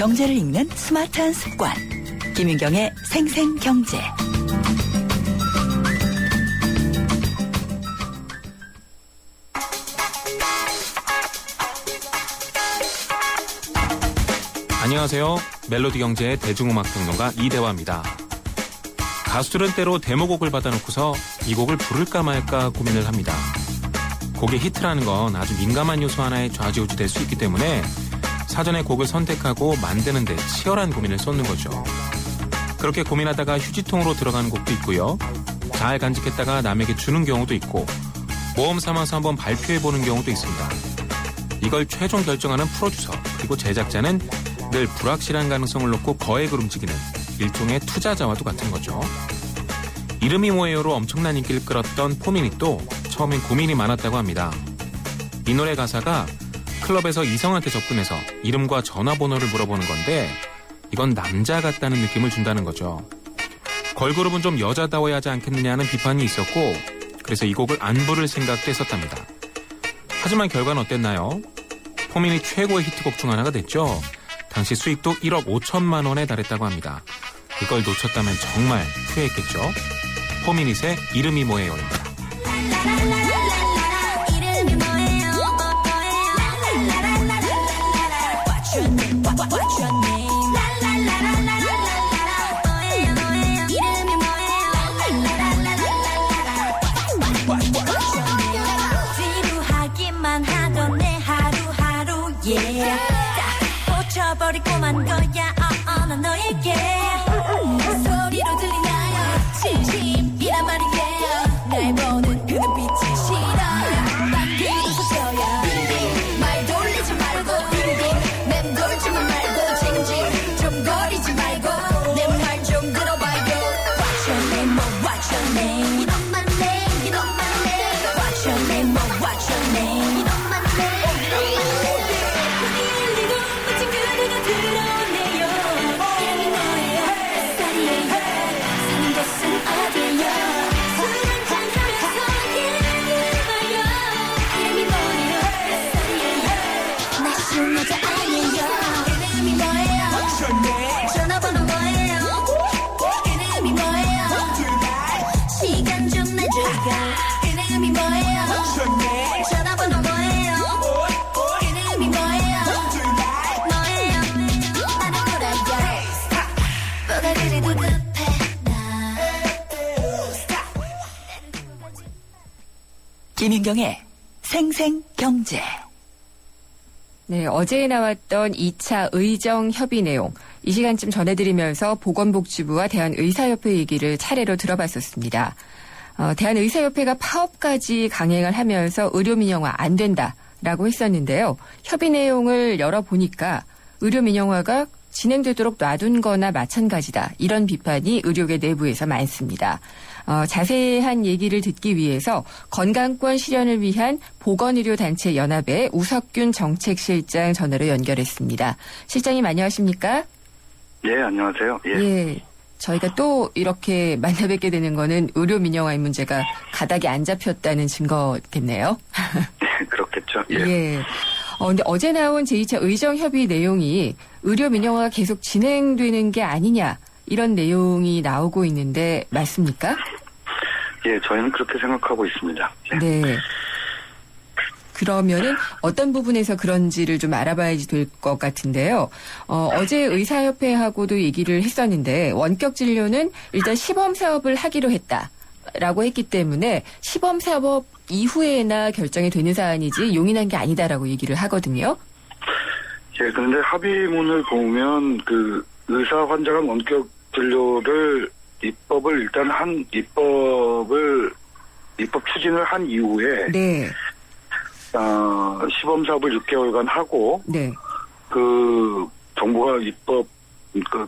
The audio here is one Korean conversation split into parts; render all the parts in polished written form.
경제를 읽는 스마트한 습관. 김윤경의 생생경제. 안녕하세요. 멜로디 경제의 대중음악평론가 이대화입니다. 가수들은 때로 데모곡을 받아놓고서 이 곡을 부를까 말까 고민을 합니다. 곡의 히트라는 건 아주 민감한 요소 하나에 좌지우지될 수 있기 때문에 사전에 곡을 선택하고 만드는 데 치열한 고민을 쏟는 거죠. 그렇게 고민하다가 휴지통으로 들어가는 곡도 있고요. 잘 간직했다가 남에게 주는 경우도 있고 모험 삼아서 한번 발표해보는 경우도 있습니다. 이걸 최종 결정하는 프로듀서 그리고 제작자는 늘 불확실한 가능성을 놓고 거액을 움직이는 일종의 투자자와도 같은 거죠. 이름이 뭐예요로 엄청난 인기를 끌었던 포미닛도 처음엔 고민이 많았다고 합니다. 이 노래 가사가 클럽에서 이성한테 접근해서 이름과 전화번호를 물어보는 건데 이건 남자 같다는 느낌을 준다는 거죠. 걸그룹은 좀 여자다워야 하지 않겠느냐는 비판이 있었고 그래서 이 곡을 안 부를 생각도 했었답니다. 하지만 결과는 어땠나요? 포미닛 최고의 히트곡 중 하나가 됐죠. 당시 수익도 1억 5천만 원에 달했다고 합니다. 이걸 놓쳤다면 정말 후회했겠죠. 포미닛의 이름이 뭐예요입니다. 지루하기만 하던 내 하루하루에 꽂혀버리고만 거야 난 너에게 소리로 들리나요 진심이란 말이에요 날 보는 그 눈빛이 싫어 난 그곳에서야 말 돌리지 말고 맴돌지만 말고 징징 좀 거리지 말고 내 말 좀 들어봐요 What's your name, oh, what's your name You know my name, you know my name What's your name, oh, what's your name You know my name, you know my name 흔들리고 멋진 그대가 드러내요 이름이 뭐예요 햇살이에요 사는 곳은 어디예요 술 한잔하면서 얘기해봐요 이름이 뭐예요 햇살이에요 날씨는 여자 아니에요 이름이 뭐예요 전화번호 뭐예요 이름이 뭐예요 시간 좀 내줄까 이름이 뭐예요 전화번호 뭐예요 이름이 뭐예요 뭐예요 나는 돌아요 뭐가 그래도 급해 나 김윤경의 생생경제. 네, 어제 나왔던 2차 의정 협의 내용, 이 시간쯤 전해드리면서 보건복지부와 대한의사협회 얘기를 차례로 들어봤었습니다. 대한의사협회가 파업까지 강행을 하면서 의료민영화 안 된다라고 했었는데요. 협의 내용을 열어보니까 의료민영화가 진행되도록 놔둔 거나 마찬가지다. 이런 비판이 의료계 내부에서 많습니다. 자세한 얘기를 듣기 위해서 건강권 실현을 위한 보건의료단체 연합의 우석균 정책실장 전화로 연결했습니다. 실장님 안녕하십니까? 예, 안녕하세요. 예. 저희가 또 이렇게 만나 뵙게 되는 거는 의료 민영화의 문제가 가닥이 안 잡혔다는 증거겠네요. 그렇겠죠. 예. 예. 근데 어제 나온 제2차 의정협의 내용이 의료 민영화가 계속 진행되는 게 아니냐 이런 내용이 나오고 있는데 맞습니까? 예, 저희는 그렇게 생각하고 있습니다. 예. 네. 그러면은 어떤 부분에서 그런지를 좀 알아봐야지 될 것 같은데요. 어제 의사협회하고도 얘기를 했었는데 원격 진료는 일단 시범 사업을 하기로 했다라고 했기 때문에 시범 사업 이후에나 결정이 되는 사안이지 용인한 게 아니다라고 얘기를 하거든요. 예, 그런데 합의문을 보면 그 의사 환자 간 원격 진료를 입법 추진을 한 이후에 네. 시범 사업을 6개월간 하고 네. 그 정부가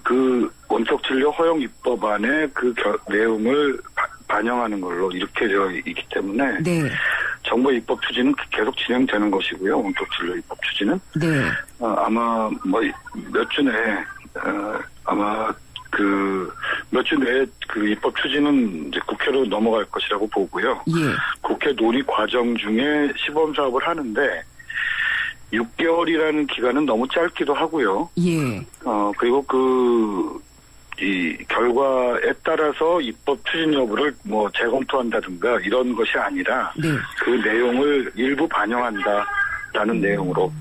그 원격 진료 허용 입법안에 그 내용을 반영하는 걸로 이렇게 되어 있기 때문에 네. 정부 입법 추진은 계속 진행되는 것이고요. 원격 진료 입법 추진은 네. 아마 몇 주 내에 아마 몇 주 내에 그 입법 추진은 이제 국회로 넘어갈 것이라고 보고요. 예. 국회 논의 과정 중에 시범 사업을 하는데 6개월이라는 기간은 너무 짧기도 하고요. 예. 그리고 이 결과에 따라서 입법 추진 여부를 뭐 재검토한다든가 이런 것이 아니라 네. 그 내용을 일부 반영한다라는 내용으로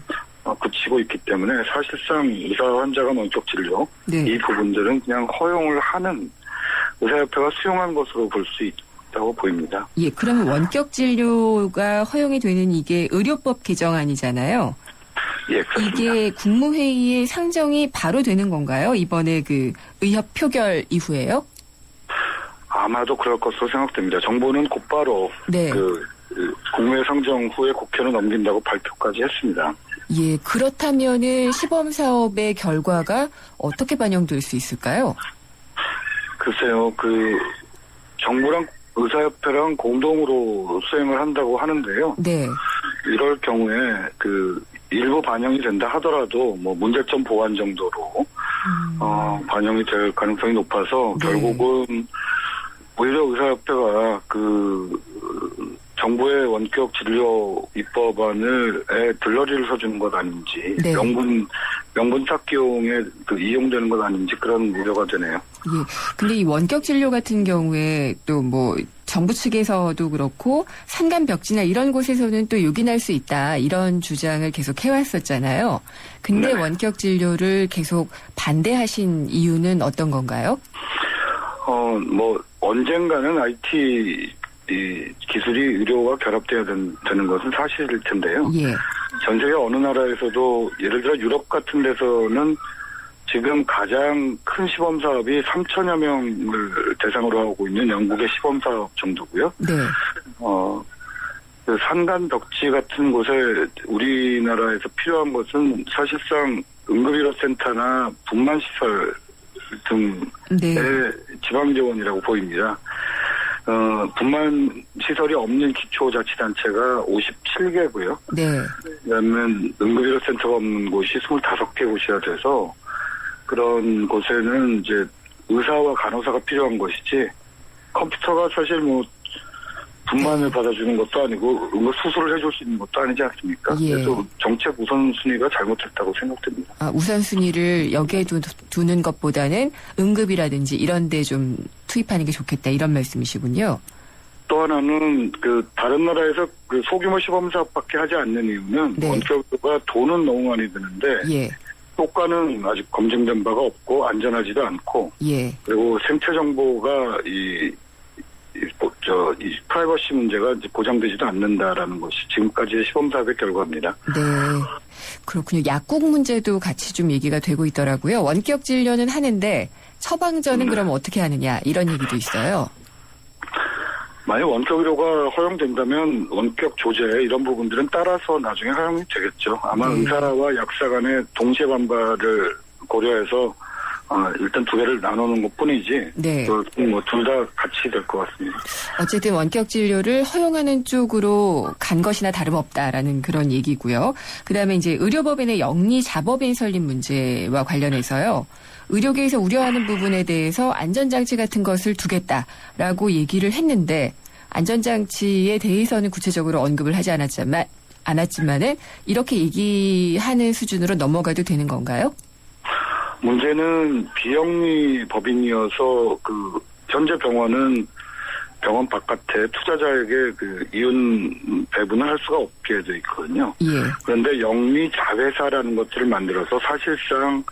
그치고 있기 때문에 사실상 의사 환자가 원격 진료 네. 이 부분들은 그냥 허용을 하는 의사협회가 수용한 것으로 볼 수 있다고 보입니다. 예, 그러면 원격 진료가 허용이 되는 이게 의료법 개정안이잖아요. 예, 그렇습니다. 이게 국무회의에 상정이 바로 되는 건가요? 이번에 그 의협 표결 이후에요? 아마도 그럴 것으로 생각됩니다. 정부는 곧바로 네. 국무회 상정 후에 국회로 넘긴다고 발표까지 했습니다. 예, 그렇다면은 시범 사업의 결과가 어떻게 반영될 수 있을까요? 글쎄요, 정부랑 의사협회랑 공동으로 수행을 한다고 하는데요. 네. 이럴 경우에 일부 반영이 된다 하더라도 뭐 문제점 보완 정도로 반영이 될 가능성이 높아서 네. 결국은 오히려 의사협회가 정부의 원격 진료 입법안에 들러리를 서주는 것 아닌지 네. 명분 쌓기용에 이용되는 것 아닌지 그런 우려가 되네요. 예. 근데 이 원격 진료 같은 경우에 또 뭐 정부 측에서도 그렇고 산간벽지나 이런 곳에서는 또 요긴할 수 있다 이런 주장을 계속 해왔었잖아요. 근데 네. 원격 진료를 계속 반대하신 이유는 어떤 건가요? 언젠가는 IT 기술이 의료와 결합돼야 되는 것은 사실일 텐데요. 예. 전 세계 어느 나라에서도 예를 들어 유럽 같은 데서는 지금 가장 큰 시범 사업이 3천여 명을 대상으로 하고 있는 영국의 시범 사업 정도고요. 네. 산간 벽지 같은 곳에 우리나라에서 필요한 것은 사실상 응급의료센터나 분만시설 등의 네. 지방재원이라고 보입니다. 분만 시설이 없는 기초자치단체가 57개고요. 네. 그다음에 응급의료센터가 없는 곳이 25개 곳이라 돼서 그런 곳에는 이제 의사와 간호사가 필요한 것이지 컴퓨터가 사실 뭐 분만을 받아주는 것도 아니고 수술을 해줄 수 있는 것도 아니지 않습니까? 예. 그래서 정책 우선순위가 잘못됐다고 생각됩니다. 우선순위를 여기에 두는 것보다는 응급이라든지 이런 데 좀 투입하는 게 좋겠다 이런 말씀이시군요. 또 하나는 다른 나라에서 소규모 시범 사업밖에 하지 않는 이유는 네. 원격으로가 돈은 너무 많이 드는데 예. 효과는 아직 검증된 바가 없고 안전하지도 않고 예. 그리고 생체 정보가 이 프라이버시 문제가 이제 보장되지도 않는다라는 것이 지금까지의 시범 사업의 결과입니다. 네. 그렇군요. 약국 문제도 같이 좀 얘기가 되고 있더라고요. 원격 진료는 하는데 처방전은 그럼 어떻게 하느냐 이런 얘기도 있어요. 만약 원격 의료가 허용된다면 원격 조제 이런 부분들은 따라서 나중에 허용이 되겠죠. 아마 네. 의사와 약사 간의 동시에 반발을 고려해서 일단 두 개를 나누는 것뿐이지 네. 둘 다 같이 될 것 같습니다. 어쨌든 원격 진료를 허용하는 쪽으로 간 것이나 다름없다라는 그런 얘기고요. 그다음에 이제 의료법인의 영리 자법인 설립 문제와 관련해서요. 의료계에서 우려하는 부분에 대해서 안전장치 같은 것을 두겠다라고 얘기를 했는데 안전장치에 대해서는 구체적으로 언급을 하지 않았지만은 이렇게 얘기하는 수준으로 넘어가도 되는 건가요? 문제는 비영리 법인이어서 현재 병원은 병원 바깥에 투자자에게 이윤 배분을 할 수가 없게 돼 있거든요. 예. 그런데 영리 자회사라는 것들을 만들어서 사실상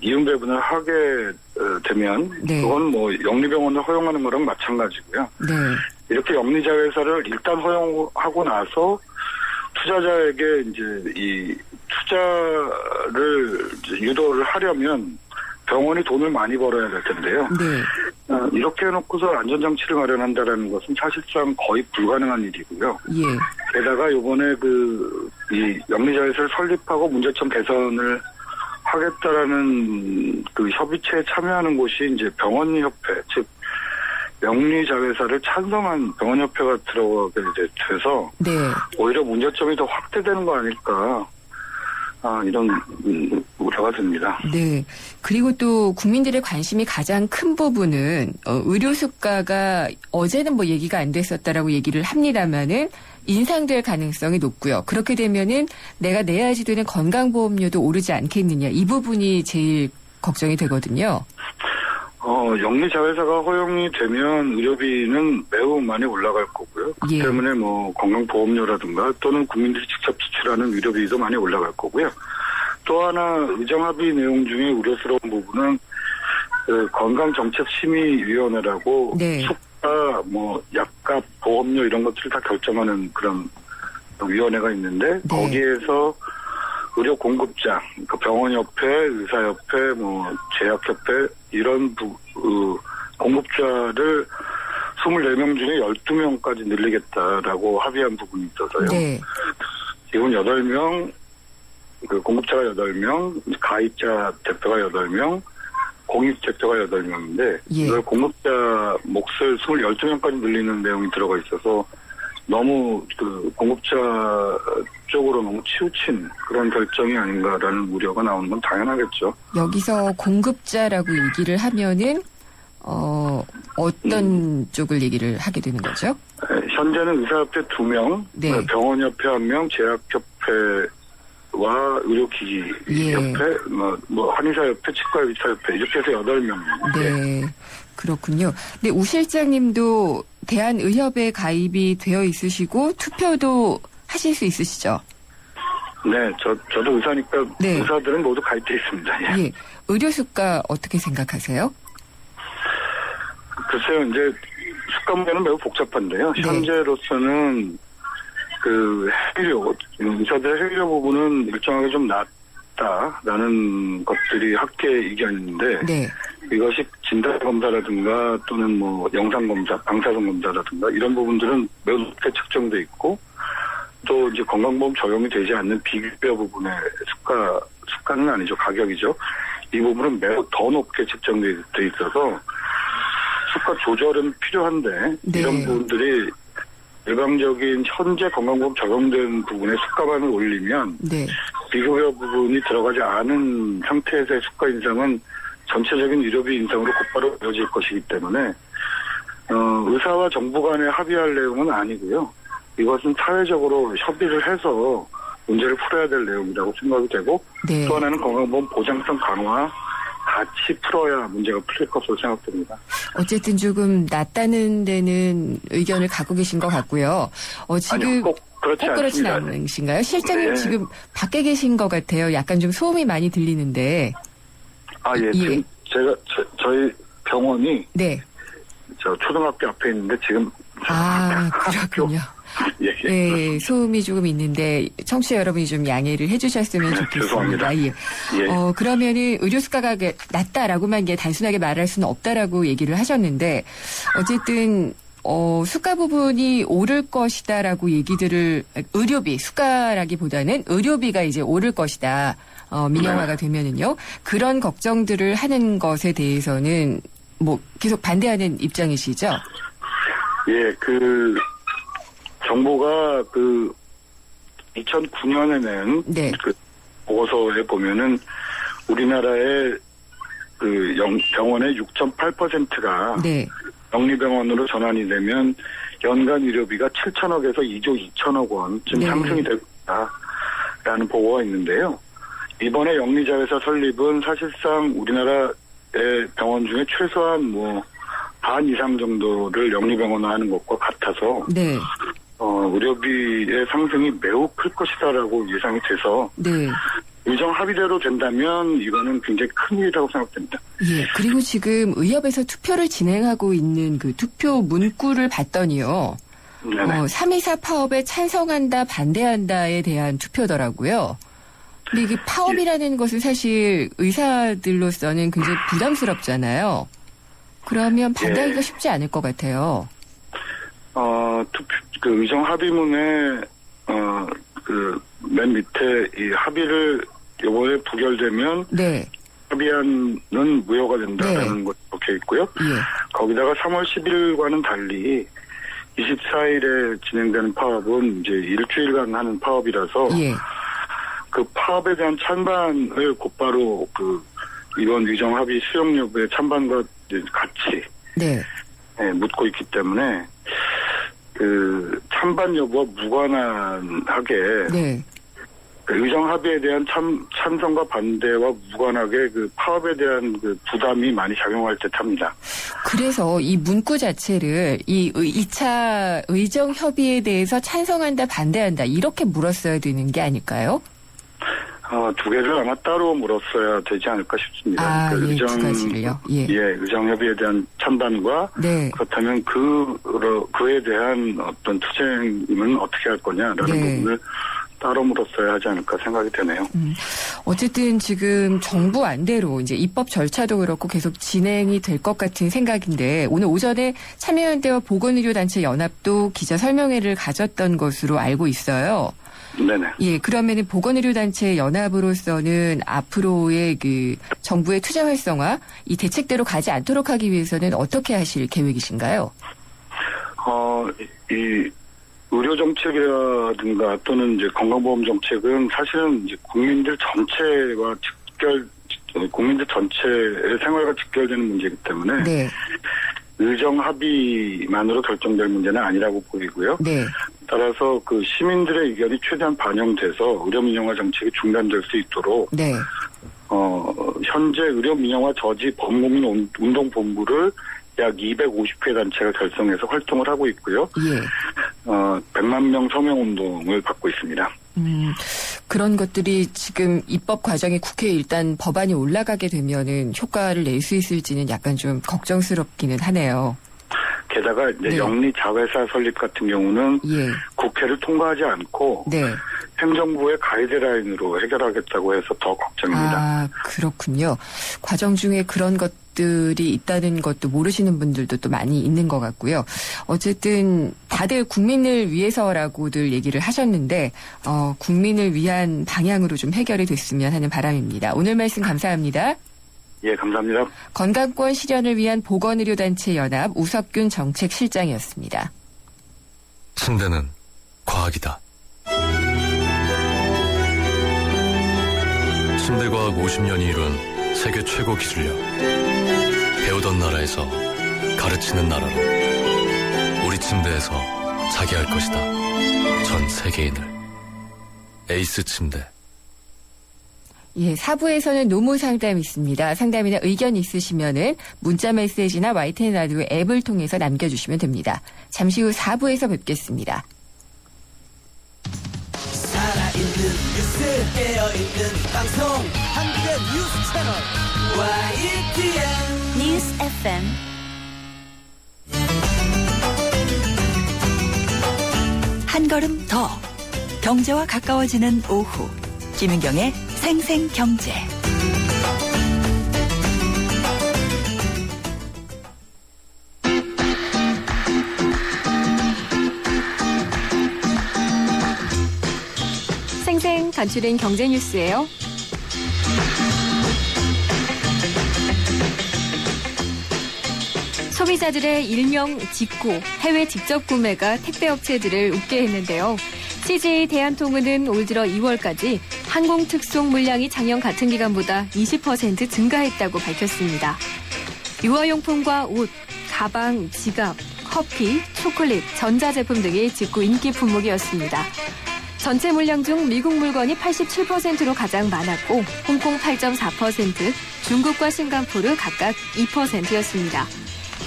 이윤 배분을 하게 되면 네. 그건 뭐 영리병원을 허용하는 거랑 마찬가지고요. 네. 이렇게 영리 자회사를 일단 허용하고 나서 투자자에게 이제 이 투자를 유도를 하려면 병원이 돈을 많이 벌어야 될 텐데요. 네. 이렇게 해놓고서 안전장치를 마련한다라는 것은 사실상 거의 불가능한 일이고요. 예. 게다가 이번에 이 영리자회사를 설립하고 문제점 개선을 하겠다라는 협의체에 참여하는 곳이 이제 병원협회, 즉 영리자회사를 찬성한 병원협회가 들어가게 돼서 네. 오히려 문제점이 더 확대되는 거 아닐까 이런 우려가 듭니다. 네. 그리고 또 국민들의 관심이 가장 큰 부분은 의료 수가가 어제는 뭐 얘기가 안 됐었다라고 얘기를 합니다만은 인상될 가능성이 높고요. 그렇게 되면은 내가 내야지 되는 건강보험료도 오르지 않겠느냐. 이 부분이 제일 걱정이 되거든요. 영리자회사가 허용이 되면 의료비는 매우 많이 올라갈 거고요. 그 예. 때문에 뭐 건강보험료라든가 또는 국민들이 직접 지출하는 의료비도 많이 올라갈 거고요. 또 하나 의정합의 내용 중에 우려스러운 부분은 그 건강정책심의위원회라고 네. 수가 뭐 약값 보험료 이런 것들을 다 결정하는 그런 위원회가 있는데 네. 거기에서 의료 공급자, 그 병원협회, 의사협회, 뭐 제약협회 이런 공급자를 24명 중에 12명까지 늘리겠다라고 합의한 부분이 있어서요. 네. 지금 8명, 그 공급자가 8명, 가입자 대표가 8명, 공익 대표가 8명인데 예. 이걸 공급자 몫을 12명까지 늘리는 내용이 들어가 있어서 너무 그 공급자 쪽으로 너무 치우친 그런 결정이 아닌가라는 우려가 나오는 건 당연하겠죠. 여기서 공급자라고 얘기를 하면은 어떤 쪽을 얘기를 하게 되는 거죠? 현재는 의사협회 2명, 네. 병원협회 1명, 제약협회와 의료기기협회, 뭐 한의사협회, 치과의사협회 이렇게 해서 8명. 네. 그렇군요. 근데 우 실장님도 대한의협에 가입이 되어 있으시고 투표도 하실 수 있으시죠? 네, 저도 의사니까 네. 의사들은 모두 가입돼 있습니다. 예. 예. 의료수가 어떻게 생각하세요? 글쎄요, 이제 수가 문제는 매우 복잡한데요. 네. 현재로서는 그 해외료, 의사들의 해외료 부분은 일정하게 좀 낮다라는 것들이 학계 의견인데 네. 이것이 진단검사라든가 또는 뭐 영상검사, 방사선검사라든가 이런 부분들은 매우 높게 측정돼 있고 또 이제 건강보험 적용이 되지 않는 비급여 부분의 수가는 아니죠. 가격이죠. 이 부분은 매우 더 높게 측정돼 있어서 수가 조절은 필요한데 네. 이런 부분들이 일방적인 현재 건강보험 적용된 부분의 수가만을 올리면 네. 비급여 부분이 들어가지 않은 상태에서의 수가 인상은 전체적인 의료비 인상으로 곧바로 이어질 것이기 때문에 의사와 정부 간에 합의할 내용은 아니고요. 이것은 사회적으로 협의를 해서 문제를 풀어야 될 내용이라고 생각이 되고 네. 또 하나는 건강보험 보장성 강화 같이 풀어야 문제가 풀릴 것으로 생각됩니다. 어쨌든 조금 낮다는 데는 의견을 갖고 계신 것 같고요. 지금 아니요, 꼭 그렇지 그렇진 않습니다. 않으신가요? 실장님 네. 지금 밖에 계신 것 같아요. 약간 좀 소음이 많이 들리는데. 예. 예. 지금 저희 병원이 네. 저 초등학교 앞에 있는데 지금 그렇군요. 예. 네, 소음이 조금 있는데 청취자 여러분이 좀 양해를 해주셨으면 좋겠습니다. 죄송합니다. 예. 예. 그러면은 의료수가가 낮다라고만 이게 단순하게 말할 수는 없다라고 얘기를 하셨는데 어쨌든 수가 부분이 오를 것이다라고 얘기들을 의료비 수가라기보다는 의료비가 이제 오를 것이다. 민영화가 되면은요. 그런 걱정들을 하는 것에 대해서는 뭐 계속 반대하는 입장이시죠? 예, 정부가 2009년에 낸 네. 그 보고서에 보면은 우리나라의 병원의 6.8%가 네. 영리병원으로 전환이 되면 연간 의료비가 7천억에서 2조 2천억 원쯤 네. 상승이 될 거다라는 보고가 있는데요. 이번에 영리자회사 설립은 사실상 우리나라의 병원 중에 최소한 반 이상 정도를 영리병원화하는 것과 같아서 네. 의료비의 상승이 매우 클 것이다라고 예상이 돼서 네. 의정 합의대로 된다면 이거는 굉장히 큰 일이라고 생각됩니다. 예. 그리고 지금 의협에서 투표를 진행하고 있는 그 투표 문구를 봤더니요. 네네. 324 파업에 찬성한다, 반대한다에 대한 투표더라고요. 근데 이게 파업이라는 것은 사실 의사들로서는 굉장히 부담스럽잖아요. 그러면 반대하기가 쉽지 않을 것 같아요. 의정 합의문에 맨 밑에 이 합의를 이번에 부결되면 네. 합의안은 무효가 된다는 것이 적혀 있고요. 예. 거기다가 3월 10일과는 달리 24일에 진행되는 파업은 이제 일주일간 하는 파업이라서 예. 그 파업에 대한 찬반을 곧바로 이번 의정 합의 수용 여부의 찬반과 같이 네. 묻고 있기 때문에 찬반 여부와 무관하게 네. 그 의정 합의에 대한 찬성과 반대와 무관하게 그 파업에 대한 그 부담이 많이 작용할 듯합니다. 그래서 이 문구 자체를 이 2차 의정 협의에 대해서 찬성한다, 반대한다 이렇게 물었어야 되는 게 아닐까요? 두 개를 아마 따로 물었어야 되지 않을까 싶습니다. 예, 두 가지를요. 예. 의정 협의에 대한 찬반과 네. 그렇다면 그에 대한 어떤 투쟁임은 어떻게 할 거냐라는 네. 부분을 따로 물었어야 하지 않을까 생각이 되네요. 어쨌든 지금 정부 안대로 이제 입법 절차도 그렇고 계속 진행이 될 것 같은 생각인데 오늘 오전에 참여연대와 보건의료단체 연합도 기자 설명회를 가졌던 것으로 알고 있어요. 네네. 예, 그러면은 보건의료단체 연합으로서는 앞으로의 그 정부의 투자 활성화, 이 대책대로 가지 않도록 하기 위해서는 어떻게 하실 계획이신가요? 이 의료 정책이라든가 또는 이제 건강보험 정책은 사실은 이제 국민들 전체의 생활과 직결되는 문제이기 때문에 네, 의정 합의만으로 결정될 문제는 아니라고 보이고요. 네, 따라서 그 시민들의 의견이 최대한 반영돼서 의료 민영화 정책이 중단될 수 있도록 네, 현재 의료 민영화 저지 범국민 운동본부를 약 250회 단체가 결성해서 활동을 하고 있고요. 예. 100만 명 서명 운동을 받고 있습니다. 그런 것들이 지금 입법 과정에 국회에 일단 법안이 올라가게 되면은 효과를 낼 수 있을지는 약간 좀 걱정스럽기는 하네요. 게다가 이제 네. 영리 자회사 설립 같은 경우는 예. 국회를 통과하지 않고 네. 행정부의 가이드라인으로 해결하겠다고 해서 더 걱정입니다. 아, 그렇군요. 과정 중에 그런 것들이 있다는 것도 모르시는 분들도 또 많이 있는 것 같고요. 어쨌든 다들 국민을 위해서라고들 얘기를 하셨는데 국민을 위한 방향으로 좀 해결이 됐으면 하는 바람입니다. 오늘 말씀 감사합니다. 예, 감사합니다. 건강권 실현을 위한 보건의료단체 연합 우석균 정책실장이었습니다. 침대는 과학이다. 침대과학 50년이 이룬 세계 최고 기술력. 배우던 나라에서 가르치는 나라로 우리 침대에서 자기 할 것이다. 전 세계인을. 에이스 침대. 예, 4부에서는 노무 상담 있습니다. 상담이나 의견 있으시면은 문자 메시지나 YTN 라디오 앱을 통해서 남겨주시면 됩니다. 잠시 후 4부에서 뵙겠습니다. 살아있는 뉴스 깨어있는 방송 한국의 뉴스 채널 YTN 뉴스 FM 한 걸음 더 경제와 가까워지는 오후 김윤경의 생생경제. 생생 간추린 경제 뉴스예요. 소비자들의 일명 직구, 해외 직접 구매가 택배 업체들을 웃게 했는데요. CJ 대한통운은 올 들어 2월까지 항공 특송 물량이 작년 같은 기간보다 20% 증가했다고 밝혔습니다. 유아용품과 옷, 가방, 지갑, 커피, 초콜릿, 전자제품 등이 직구 인기 품목이었습니다. 전체 물량 중 미국 물건이 87%로 가장 많았고 홍콩 8.4%, 중국과 싱가포르 각각 2%였습니다.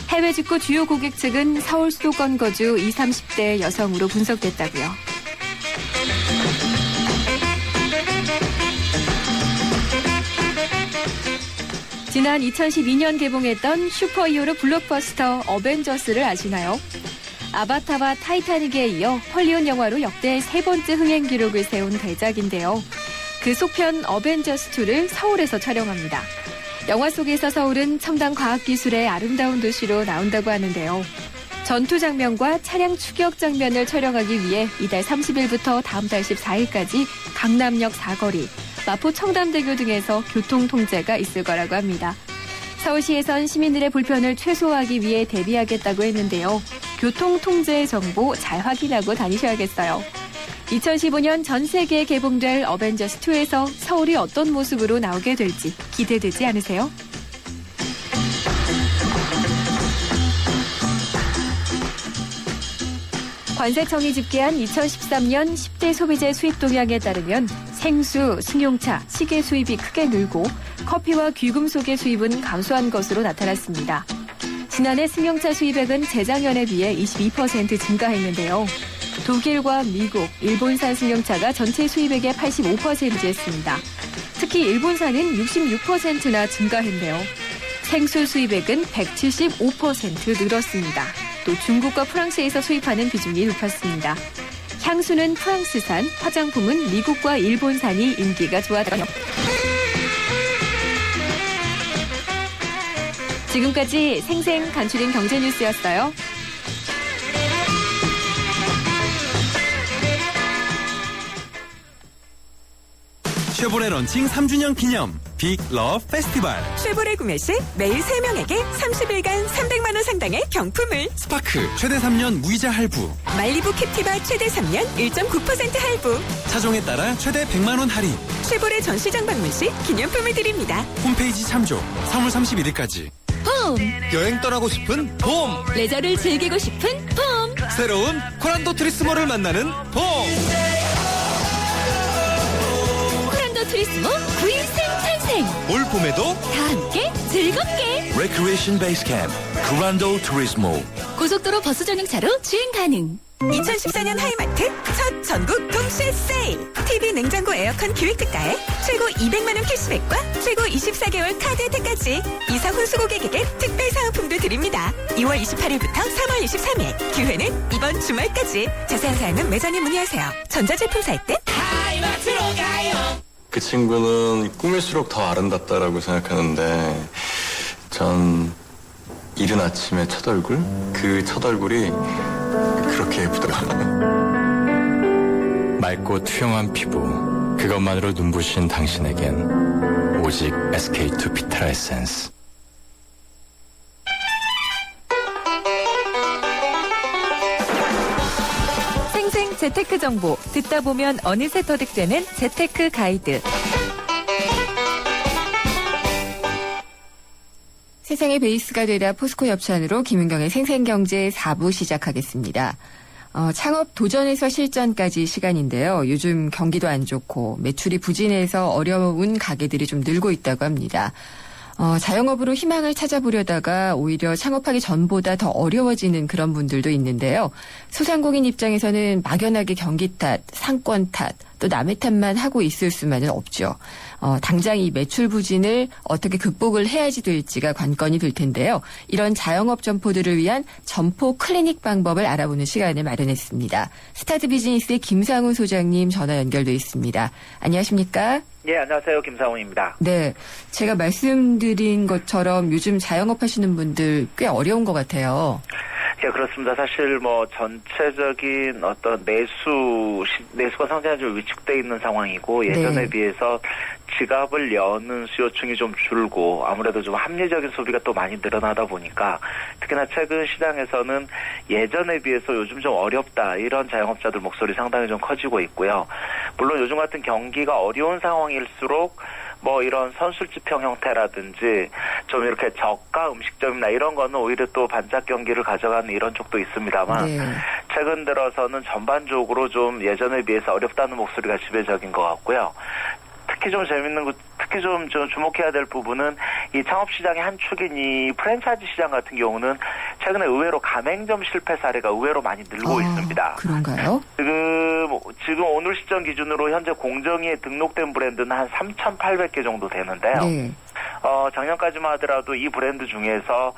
해외 직구 주요 고객 측은 서울 수도권 거주 20, 30대 여성으로 분석됐다고요. 지난 2012년 개봉했던 슈퍼히어로 블록버스터 어벤져스를 아시나요? 아바타와 타이타닉에 이어 헐리우드 영화로 역대 세 번째 흥행 기록을 세운 대작인데요. 그 속편 어벤져스2를 서울에서 촬영합니다. 영화 속에서 서울은 첨단 과학기술의 아름다운 도시로 나온다고 하는데요. 전투 장면과 차량 추격 장면을 촬영하기 위해 이달 30일부터 다음 달 14일까지 강남역 사거리, 마포 청담대교 등에서 교통 통제가 있을 거라고 합니다. 서울시에선 시민들의 불편을 최소화하기 위해 대비하겠다고 했는데요. 교통 통제 정보 잘 확인하고 다니셔야겠어요. 2015년 전 세계에 개봉될 어벤져스2에서 서울이 어떤 모습으로 나오게 될지 기대되지 않으세요? 관세청이 집계한 2013년 10대 소비재 수입 동향에 따르면 생수, 승용차, 시계 수입이 크게 늘고 커피와 귀금속의 수입은 감소한 것으로 나타났습니다. 지난해 승용차 수입액은 재작년에 비해 22% 증가했는데요. 독일과 미국, 일본산 승용차가 전체 수입액의 85%였습니다. 특히 일본산은 66%나 증가했네요. 생수 수입액은 175% 늘었습니다. 또 중국과 프랑스에서 수입하는 비중이 높았습니다. 향수는 프랑스산, 화장품은 미국과 일본산이 인기가 좋았다. 지금까지 생생 간추린 경제 뉴스였어요. 쉐보레 런칭 3주년 기념 빅 러브 페스티벌. 쉐보레 구매 시 매일 3명에게 30일간 300만 원 상당의 경품을. 스파크 최대 3년 무이자 할부. 말리부 캡티바 최대 3년 1.9% 할부. 차종에 따라 최대 100만 원 할인. 쉐보레 전시장 방문 시 기념품을 드립니다. 홈페이지 참조. 3월 31일까지. 봄! 여행 떠나고 싶은 봄. 레저를 즐기고 싶은 봄! 새로운 코란도 트리스모를 만나는 봄. 코란도 트리스모 9일생 탄생! 올 봄에도 다 함께 즐겁게! Recreation Base Camp, Curando Turismo. 고속도로 버스 전용차로 주행 가능! 2014년 하이마트 첫 전국 동시에 세일. TV 냉장고 에어컨 기획특가에 최고 200만 원 캐시백과 최고 24개월 카드 혜택까지. 이사 혼수 고객에게 특별 사은품도 드립니다. 2월 28일부터 3월 23일. 기회는 이번 주말까지. 자세한 사항은 매장에 문의하세요. 전자제품 살 때 하이마트로 가요. 그 친구는 꾸밀수록 더 아름답다라고 생각하는데 전 이른 아침의 첫 얼굴? 그 첫 얼굴이 그렇게 예쁘더라고요. 맑고 투영한 피부, 그것만으로 눈부신 당신에겐 오직 SK2 비트라 에센스. 생생 재테크 정보, 듣다 보면 어느새 터득되는 재테크 가이드. 세상의 베이스가 되다 포스코 협찬으로 김윤경의 생생경제 4부 시작하겠습니다. 창업 도전에서 실전까지 시간인데요. 요즘 경기도 안 좋고 매출이 부진해서 어려운 가게들이 좀 늘고 있다고 합니다. 자영업으로 희망을 찾아보려다가 오히려 창업하기 전보다 더 어려워지는 그런 분들도 있는데요. 소상공인 입장에서는 막연하게 경기 탓, 상권 탓, 또 남의 탓만 하고 있을 수만은 없죠. 당장 이 매출 부진을 어떻게 극복을 해야지 될지가 관건이 될 텐데요. 이런 자영업 점포들을 위한 점포 클리닉 방법을 알아보는 시간을 마련했습니다. 스타트 비즈니스의 김상훈 소장님 전화 연결돼 있습니다. 안녕하십니까? 예, 안녕하세요. 김상훈입니다. 네, 제가 말씀드린 것처럼 요즘 자영업 하시는 분들 꽤 어려운 것 같아요. 예, 그렇습니다. 사실 뭐 전체적인 어떤 내수가 상당히 좀 위축돼 있는 상황이고 예전에 네. 비해서 지갑을 여는 수요층이 좀 줄고 아무래도 좀 합리적인 소비가 또 많이 늘어나다 보니까 특히나 최근 시장에서는 예전에 비해서 요즘 좀 어렵다 이런 자영업자들 목소리 상당히 좀 커지고 있고요. 물론 요즘 같은 경기가 어려운 상황일수록 뭐 이런 선술집형 형태라든지 좀 이렇게 저가 음식점이나 이런 거는 오히려 또 반짝 경기를 가져가는 이런 쪽도 있습니다만 네. 최근 들어서는 전반적으로 좀 예전에 비해서 어렵다는 목소리가 지배적인 것 같고요. 특히 좀 재밌는 거, 특히 좀 주목해야 될 부분은 이 창업시장의 한 축인 이 프랜차이즈 시장 같은 경우는 최근에 의외로 가맹점 실패 사례가 의외로 많이 늘고 있습니다. 그런가요? 지금 오늘 시점 기준으로 현재 공정위에 등록된 브랜드는 한 3,800개 정도 되는데요. 네. 작년까지만 하더라도 이 브랜드 중에서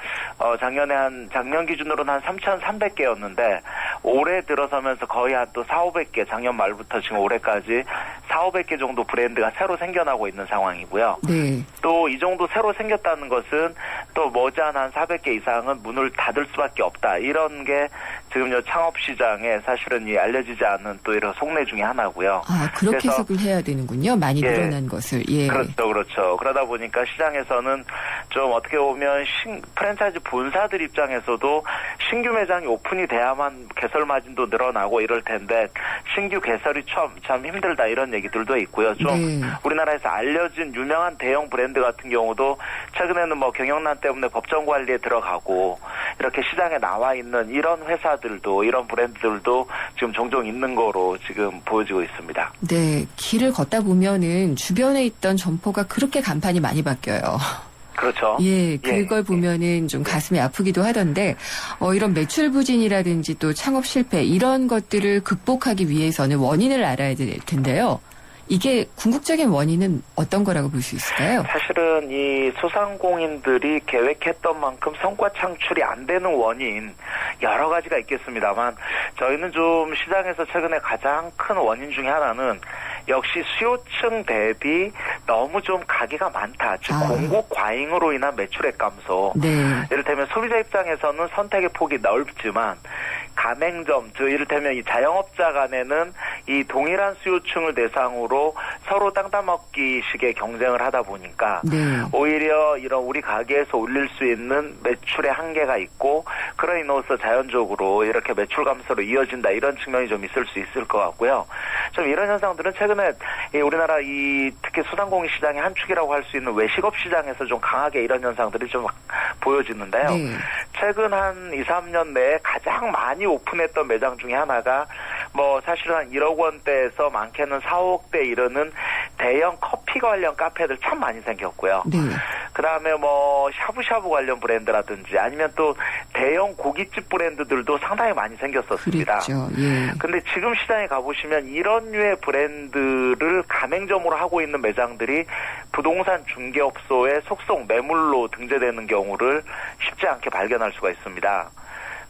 작년 기준으로는 한 3,300개였는데 올해 들어서면서 거의 한 또 4,500개 작년 말부터 지금 올해까지 4,500개 정도 브랜드가 새로 생겨나고 있는 상황이고요. 네. 또 이 정도 새로 생겼다는 것은 또 머지않아 한 400개 이상은 문을 닫을 수밖에 없다. 이런 게 지금 창업 시장에 사실은 알려지지 않은 또 이런 속내 중에 하나고요. 아, 그렇게 그래서 해석을 해야 되는군요. 많이 늘어난 것을. 예. 그렇죠. 그러다 보니까 시장에서는 좀 어떻게 보면 프랜차이즈 본사들 입장에서도 신규 매장이 오픈이 돼야만 개설 마진도 늘어나고 이럴 텐데 신규 개설이 참 힘들다 이런 얘기들도 있고요. 좀 네. 우리나라에서 알려진 유명한 대형 브랜드 같은 경우도 최근에는 뭐 경영난 때문에 법정 관리에 들어가고 이렇게 시장에 나와 있는 이런 회사들도 이런 브랜드들도 지금 종종 있는 거로 지금 보여지고 있습니다. 네, 길을 걷다 보면은 주변에 있던 점포가 그렇게 간판이 많이 바뀌어요. 그렇죠. 예, 그걸 보면은 좀 가슴이 아프기도 하던데, 이런 매출 부진이라든지 또 창업 실패, 이런 것들을 극복하기 위해서는 원인을 알아야 될 텐데요. 이게 궁극적인 원인은 어떤 거라고 볼 수 있을까요? 사실은 이 소상공인들이 계획했던 만큼 성과 창출이 안 되는 원인 여러 가지가 있겠습니다만 저희는 좀 시장에서 최근에 가장 큰 원인 중에 하나는 역시 수요층 대비 너무 좀 가게가 많다. 즉 공급 과잉으로 인한 매출액 감소. 네. 이를테면 소비자 입장에서는 선택의 폭이 넓지만 가맹점, 즉 이를테면 이 자영업자 간에는 이 동일한 수요층을 대상으로 서로 땅따먹기식의 경쟁을 하다 보니까 네. 오히려 이런 우리 가게에서 올릴 수 있는 매출의 한계가 있고 그로 인해서 자연적으로 이렇게 매출 감소로 이어진다 이런 측면이 좀 있을 수 있을 것 같고요. 좀 이런 현상들은 최근에 이 우리나라 이 특히 소상공인 시장의 한 축이라고 할 수 있는 외식업 시장에서 좀 강하게 이런 현상들이 좀 보여지는데요. 네. 최근 한 2, 3년 내에 가장 많이 오픈했던 매장 중에 하나가 뭐 사실은 한 1억 원대에서 많게는 4, 5억대 이르는 대형 커피 관련 카페들 참 많이 생겼고요. 네. 그다음에 뭐 샤브샤브 관련 브랜드라든지 아니면 또 대형 고깃집 브랜드들도 상당히 많이 생겼었습니다. 그렇죠. 예. 근데 지금 시장에 가보시면 이런 류의 브랜드를 가맹점으로 하고 있는 매장들이 부동산 중개업소에 속속 매물로 등재되는 경우를 쉽지 않게 발견할 수가 있습니다.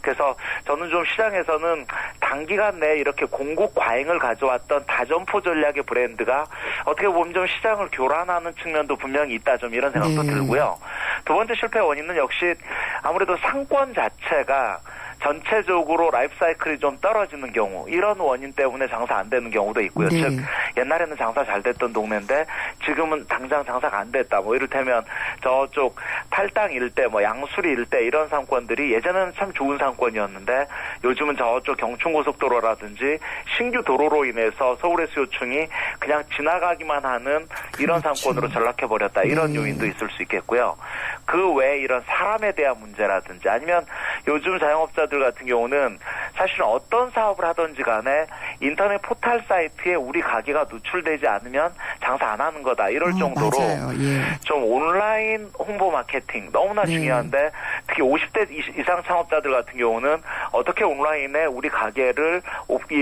그래서 저는 좀 시장에서는 단기간 내에 이렇게 공급 과잉을 가져왔던 다점포 전략의 브랜드가 어떻게 보면 좀 시장을 교란하는 측면도 분명히 있다 좀 이런 생각도 들고요. 두 번째 실패 원인은 역시 아무래도 상권 자체가 전체적으로 라이프 사이클이 좀 떨어지는 경우 이런 원인 때문에 장사 안 되는 경우도 있고요. 네. 즉 옛날에는 장사 잘 됐던 동네인데 지금은 당장 장사가 안 됐다. 뭐 이를테면 저쪽 팔당 일대 뭐 양수리 일대 이런 상권들이 예전에는 참 좋은 상권이었는데 요즘은 저쪽 경춘고속도로라든지 신규 도로로 인해서 서울의 수요층이 그냥 지나가기만 하는 이런 그렇죠. 상권으로 전락해버렸다. 이런 요인도 있을 수 있겠고요. 그 외에 이런 사람에 대한 문제라든지 아니면 요즘 자영업자들 같은 경우는 사실은 어떤 사업을 하든지 간에 인터넷 포털 사이트에 우리 가게가 노출되지 않으면 장사 안 하는 거다. 이럴 정도로 예. 좀 온라인 홍보 마케팅 너무나 네. 중요한데 특히 50대 이상 창업자들 같은 경우는 어떻게 온라인에 우리 가게를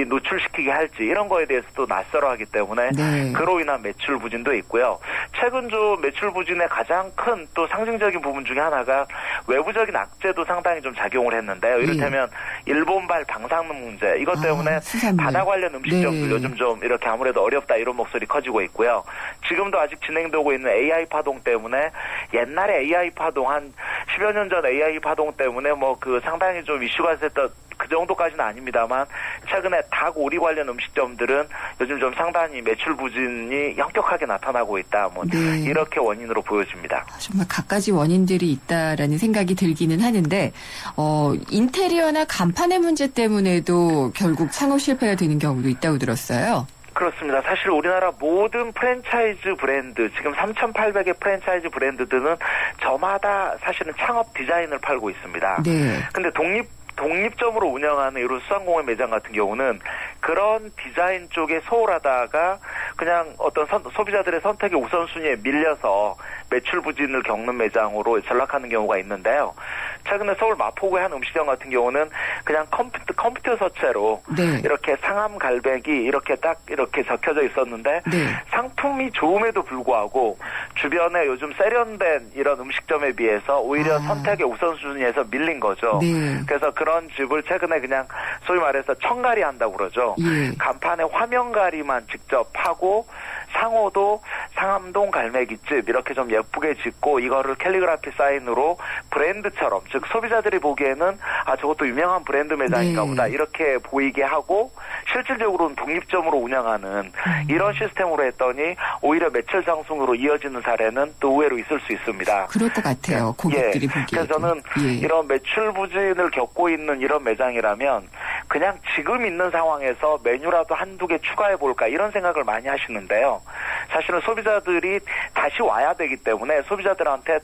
노출시키게 할지 이런 거에 대해서도 낯설어하기 때문에 네. 그로 인한 매출 부진도 있고요. 최근 좀 매출 부진의 가장 큰 또 상징적인 부분 중에 하나가 외부적인 악재도 상당히 좀 작용을 했는데요. 이를테면 일본발 방사능 문제 이것 때문에 바다 관련 음식점들 요즘 좀 이렇게 아무래도 어렵다 이런 목소리 커지고 있고요. 지금도 아직 진행되고 있는 AI 파동 때문에 옛날에 AI 파동 한 10여 년 전 AI 파동 때문에 뭐 그 상당히 좀 이슈가 됐던 그 정도까지는 아닙니다만 최근에 닭 오리 관련 음식점들은 요즘 좀 상당히 매출 부진이 현격하게 나타나고 있다. 뭐 이렇게 원인으로 보여집니다. 정말 갖가지 원인들이 있다라는 생각이 들기는 하는데 인테리어나 간판의 문제 때문에도 결국 창업 실패가 되는 경우도 있다고 들었어요. 그렇습니다. 사실 우리나라 모든 프랜차이즈 브랜드, 지금 3,800의 프랜차이즈 브랜드들은 저마다 사실은 창업 디자인을 팔고 있습니다. 네. 근데 독립점으로 운영하는 이런 수상공인 매장 같은 경우는 그런 디자인 쪽에 소홀하다가 그냥 어떤 소비자들의 선택의 우선순위에 밀려서 매출 부진을 겪는 매장으로 전락하는 경우가 있는데요. 최근에 서울 마포구의 한 음식점 같은 경우는 그냥 컴퓨터 서체로 이렇게 상암 갈백이 이렇게 딱 이렇게 적혀져 있었는데 상품이 좋음에도 불구하고 주변에 요즘 세련된 이런 음식점에 비해서 오히려 선택의 우선순위에서 밀린 거죠. 그래서 그런 집을 최근에 그냥 소위 말해서 청가리 한다고 그러죠. 간판에 화면가리만 직접 하고 상호도 상암동 갈매기집 이렇게 좀 예쁘게 짓고 이거를 캘리그라피 사인으로 브랜드처럼 즉 소비자들이 보기에는 아 저것도 유명한 브랜드 매장인가 보다 이렇게 보이게 하고 실질적으로는 독립점으로 운영하는 이런 시스템으로 했더니 오히려 매출 상승으로 이어지는 사례는 또 의외로 있을 수 있습니다. 그럴 것 같아요. 고객들이 보기에도. 그래서 저는 이런 매출 부진을 겪고 있는 이런 매장이라면 그냥 지금 있는 상황에서 메뉴라도 한두 개 추가해 볼까 이런 생각을 많이 하시는데요. 사실은 소비자들이 다시 와야 되기 때문에 소비자들한테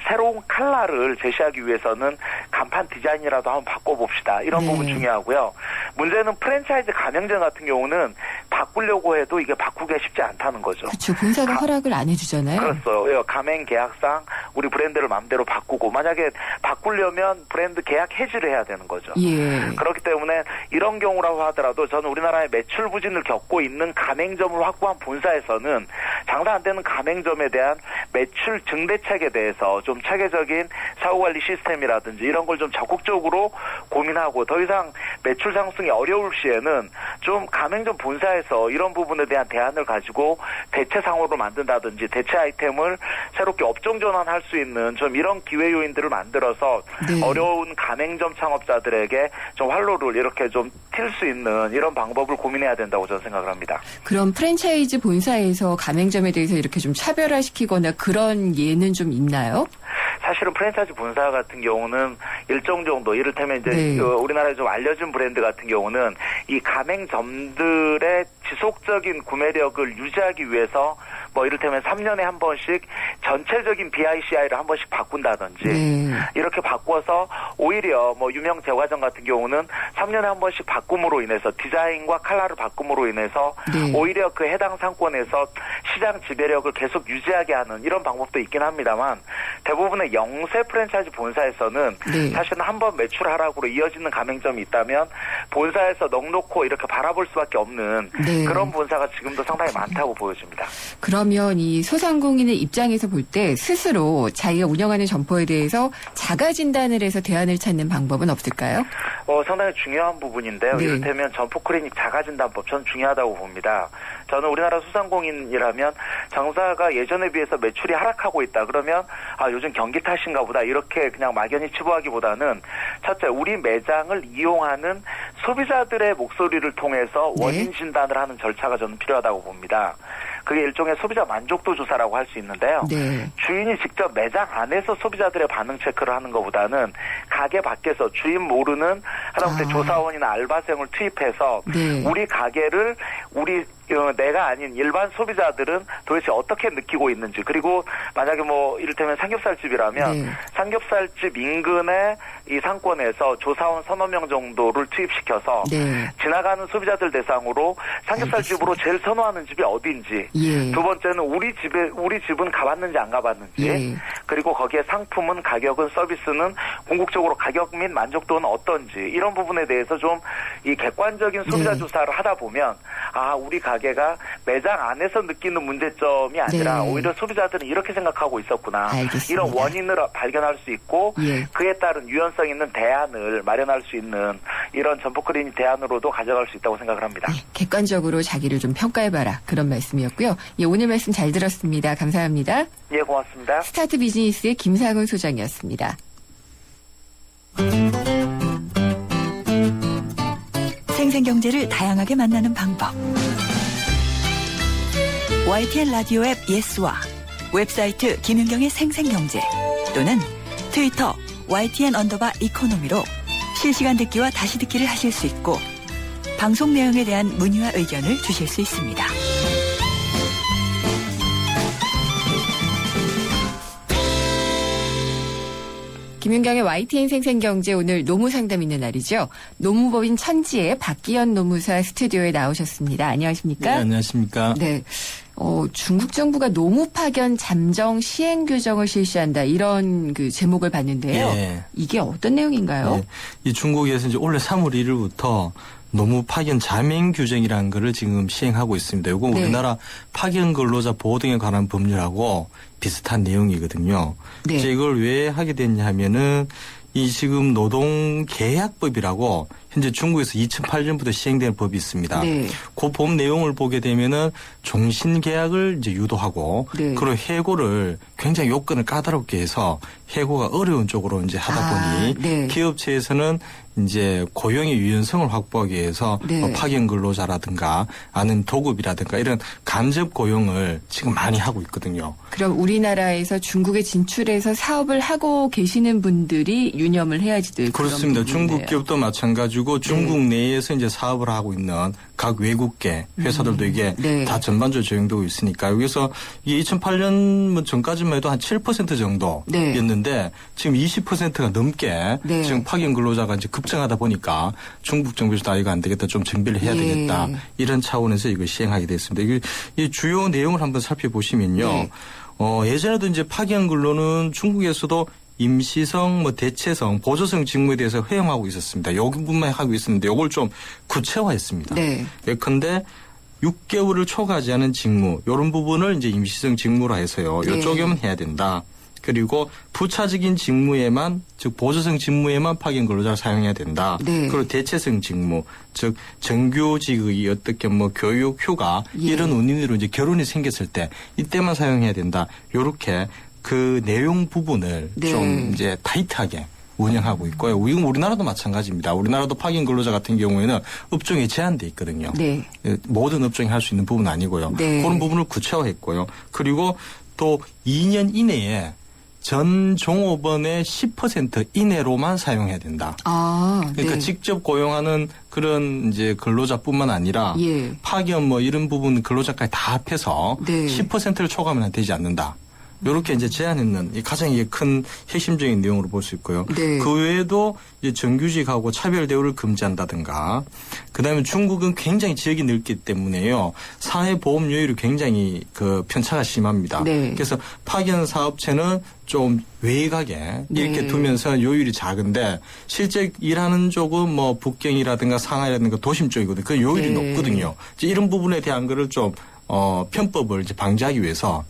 새로운 칼라를 제시하기 위해서는 간판 디자인이라도 한번 바꿔봅시다. 이런 부분 중요하고요. 문제는 프랜차이즈 가맹점 같은 경우는 바꾸려고 해도 이게 바꾸기가 쉽지 않다는 거죠. 그렇죠. 본사가 허락을 안 해주잖아요. 그렇죠. 가맹 계약상 우리 브랜드를 마음대로 바꾸고 만약에 바꾸려면 브랜드 계약 해지를 해야 되는 거죠. 예. 그렇기 때문에 이런 경우라고 하더라도 저는 우리나라의 매출 부진을 겪고 있는 가맹점을 확보한 본사에서는 장사 안 되는 가맹점에 대한 매출 증대책에 대해서 좀 체계적인 사후관리 시스템이라든지 이런 걸 좀 적극적으로 고민하고 더 이상 매출 상승이 어려울 시에는 좀 가맹점 본사에서 이런 부분에 대한 대안을 가지고 대체 상호를 만든다든지 대체 아이템을 새롭게 업종 전환할 수 있는 좀 이런 기회 요인들을 만들어서 네. 어려운 가맹점 창업자들에게 좀 활로를 이렇게 좀 튈 수 있는 이런 방법을 고민해야 된다고 저는 생각을 합니다. 그럼 프랜차이즈 본사에서 가맹점에 대해서 이렇게 좀 차별화시키거나 그런 예는 좀 있나요? 사실은 프랜차이즈 본사 같은 경우는 일정 정도 이를테면 이제 네. 우리나라에 좀 알려진 브랜드 같은 경우는 이 가맹점들의 지속적인 구매력을 유지하기 위해서 뭐 이를테면 3년에 한 번씩 전체적인 BICI를 한 번씩 바꾼다든지 이렇게 바꿔서 오히려 뭐 유명 제과점 같은 경우는 3년에 한 번씩 바꿈으로 인해서 디자인과 컬러를 바꿈으로 인해서 오히려 그 해당 상권에서 시장 지배력을 계속 유지하게 하는 이런 방법도 있긴 합니다만 대부분의 영세 프랜차이즈 본사에서는 사실은 한 번 매출 하락으로 이어지는 가맹점이 있다면 본사에서 넉넉고 이렇게 바라볼 수밖에 없는 그런 본사가 지금도 상당히 많다고 보여집니다. 그러면 이 소상공인의 입장에서 볼 때 스스로 자기가 운영하는 점포에 대해서 자가 진단을 해서 대안을 찾는 방법은 없을까요? 상당히 중요한 부분인데요. 이를테면 점포 클리닉 자가 진단법 전 중요하다고 봅니다. 저는 우리나라 소상공인이라면 장사가 예전에 비해서 매출이 하락하고 있다. 그러면 요즘 경기 탓인가 보다 이렇게 그냥 막연히 치부하기보다는 첫째 우리 매장을 이용하는 소비자들의 목소리를 통해서 원인 진단을 하는 절차가 저는 필요하다고 봅니다. 그게 일종의 소비자 만족도 조사라고 할 수 있는데요. 주인이 직접 매장 안에서 소비자들의 반응 체크를 하는 것보다는 가게 밖에서 주인 모르는 하다못해 조사원이나 알바생을 투입해서 우리 가게를 내가 아닌 일반 소비자들은 도대체 어떻게 느끼고 있는지 그리고 만약에 뭐 이를테면 삼겹살집이라면 삼겹살집 인근의 이 상권에서 조사원 서너 명 정도를 투입시켜서 지나가는 소비자들 대상으로 삼겹살집으로 제일 선호하는 집이 어딘지 두 번째는 우리 집은 가봤는지 안 가봤는지 그리고 거기에 상품은 가격은 서비스는 궁극적으로 가격 및 만족도는 어떤지 이런 부분에 대해서 좀 이 객관적인 소비자 조사를 하다 보면 우리 가게가 매장 안에서 느끼는 문제점이 아니라 오히려 소비자들은 이렇게 생각하고 있었구나. 이런 원인을 발견할 수 있고 그에 따른 유연성 있는 대안을 마련할 수 있는 이런 점포 클리닉 대안으로도 가져갈 수 있다고 생각을 합니다. 객관적으로 자기를 좀 평가해봐라. 그런 말씀이었고요. 오늘 말씀 잘 들었습니다. 감사합니다. 고맙습니다. 스타트 비즈니스의 김상훈 소장이었습니다. 생생경제를 다양하게 만나는 방법. YTN 라디오 앱 예스와 웹사이트 김윤경의 생생경제 또는 트위터 YTN_이코노미로 실시간 듣기와 다시 듣기를 하실 수 있고 방송 내용에 대한 문의와 의견을 주실 수 있습니다. 김윤경의 YTN 생생경제 오늘 노무 상담 있는 날이죠. 노무법인 천지의 박기현 노무사 스튜디오에 나오셨습니다. 안녕하십니까? 네, 안녕하십니까? 네. 중국 정부가 노무 파견 잠정 시행 규정을 실시한다. 이런 그 제목을 봤는데요. 이게 어떤 내용인가요? 이 중국에서 이제 올해 3월 1일부터 노무 파견 자맹 규정이라는 거를 지금 시행하고 있습니다. 이거 우리나라 파견 근로자 보호 등에 관한 법률하고 비슷한 내용이거든요. 이제 이걸 왜 하게 됐냐 하면은 이 지금 노동계약법이라고 현재 중국에서 2008년부터 시행되는 법이 있습니다. 그 법 내용을 보게 되면은 종신계약을 이제 유도하고 그리고 해고를 굉장히 요건을 까다롭게 해서 해고가 어려운 쪽으로 이제 하다 보니 기업체에서는 이제 고용의 유연성을 확보하기 위해서 파견 근로자라든가 아니면 도급이라든가 이런 간접 고용을 지금 많이 하고 있거든요. 그럼 우리나라에서 중국에 진출해서 사업을 하고 계시는 분들이 유념을 해야지 될 그렇습니다. 중국 기업도 마찬가지고 중국 내에서 이제 사업을 하고 있는 각 외국계 회사들도 이게 네. 다 전반적으로 적용되고 있으니까 여기서 이게 2008년 전까지만 해도 한 7% 정도였는데 지금 20%가 넘게 네. 지금 파견 근로자가 이제 급증하다 보니까 중국 정부에서도 이거 안 되겠다, 좀 정비를 해야 되겠다, 이런 차원에서 이걸 시행하게 됐습니다. 이 주요 내용을 한번 살펴보시면요. 예전에도 이제 파견 근로는 중국에서도 임시성, 대체성, 보조성 직무에 대해서 허용하고 있었습니다. 여기뿐만 하고 있었는데 이걸 좀 구체화했습니다. 네. 예컨대 6개월을 초과하지 않은 직무, 이런 부분을 이제 임시성 직무로 해서요. 네. 이쪽에만 해야 된다. 그리고 부차적인 직무에만, 즉 보조성 직무에만 파견 근로자를 사용해야 된다. 네. 그리고 대체성 직무, 즉 정규직의 어떻게 교육, 휴가 이런 원인으로 이제 결혼이 생겼을 때 이때만 사용해야 된다. 요렇게 그 내용 부분을 네. 좀 이제 타이트하게 운영하고 있고요. 이건 우리나라도 마찬가지입니다. 우리나라도 파견 근로자 같은 경우에는 업종에 제한돼 있거든요. 네. 모든 업종이 할 수 있는 부분은 아니고요. 네. 그런 부분을 구체화했고요. 그리고 또 2년 이내에 전 종업원의 10% 이내로만 사용해야 된다. 그러니까 네. 직접 고용하는 그런 이제 근로자뿐만 아니라 예. 파견 이런 부분 근로자까지 다 합해서 네. 10%를 초과하면 되지 않는다. 이렇게 이제 제안했는 가장 큰 핵심적인 내용으로 볼 수 있고요. 네. 그 외에도 이제 정규직하고 차별 대우를 금지한다든가, 그다음에 중국은 굉장히 지역이 넓기 때문에요. 사회보험료율이 굉장히 편차가 심합니다. 네. 그래서 파견 사업체는 좀 외곽에 이렇게 네. 두면서 요율이 작은데 실제 일하는 쪽은 북경이라든가 상하이라든가 도심 쪽이거든요. 그 요율이 네. 높거든요. 이제 이런 부분에 대한 거를 좀 편법을 이제 방지하기 위해서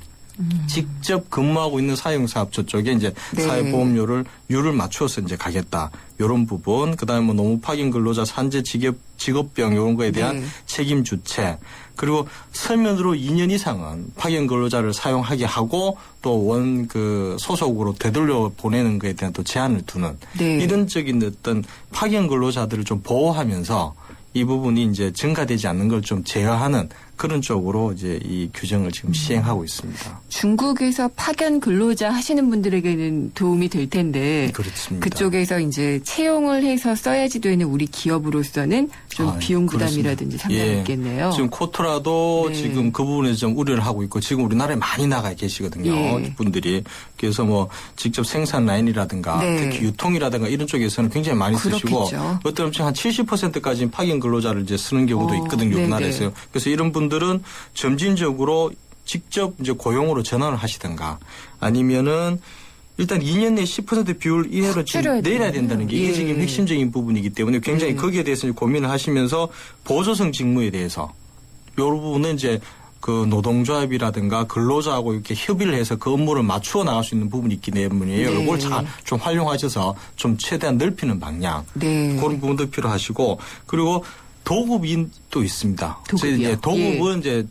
직접 근무하고 있는 사용사업체 쪽에 이제 네. 사회보험료를 맞추어서 이제 가겠다. 이런 부분. 그다음에 노무 파견 근로자 산재 직업병 이런 거에 대한 네. 책임 주체. 그리고 서면으로 2년 이상은 파견 근로자를 사용하게 하고 또 소속으로 되돌려 보내는 거에 대한 또 제한을 두는 네. 이런적인 어떤 파견 근로자들을 좀 보호하면서 이 부분이 이제 증가되지 않는 걸 좀 제어하는 그런 쪽으로 이제 이 규정을 지금 시행하고 있습니다. 중국에서 파견 근로자 하시는 분들에게는 도움이 될 텐데 그렇습니다. 그쪽에서 이제 채용을 해서 써야지 되는 우리 기업으로서는 좀 비용 부담이라든지 상당히 있겠네요. 지금 코트라도 네. 지금 그 부분에서 좀 우려를 하고 있고 지금 우리나라에 많이 나가 계시거든요. 예. 분들이. 그래서 직접 생산 라인이라든가 네. 특히 유통이라든가 이런 쪽에서는 굉장히 많이 쓰시고 그렇겠죠. 어떤 업체 한 70%까지 파견 근로자를 이제 쓰는 경우도 있거든요. 네네. 우리나라에서요. 그래서 이런 분들은 점진적으로 직접 이제 고용으로 전환을 하시든가 아니면은 일단 2년 내 10% 비율 이내로 지금 내려야 된다는 게 이게 예. 지금 핵심적인 부분이기 때문에 굉장히 거기에 대해서 고민을 하시면서 보조성 직무에 대해서 이 부분은 이제 그 노동조합이라든가 근로자하고 이렇게 협의를 해서 그 업무를 맞추어 나갈 수 있는 부분이 있기 때문에요. 네. 이걸 좀 활용하셔서 좀 최대한 넓히는 방향 네. 그런 부분도 필요하시고 그리고 도급이 또 있습니다. 도급이요? 이제 도급은 이제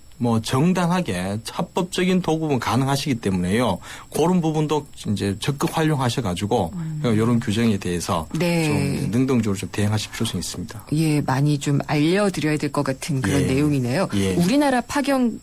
정당하게 합법적인 도급은 가능하시기 때문에요. 그런 부분도 이제 적극 활용하셔가지고 이런 규정에 대해서 네. 좀 능동적으로 좀 대응하실 필요성이 있습니다. 예, 많이 좀 알려드려야 될 것 같은 그런 예. 내용이네요. 예. 우리나라 파견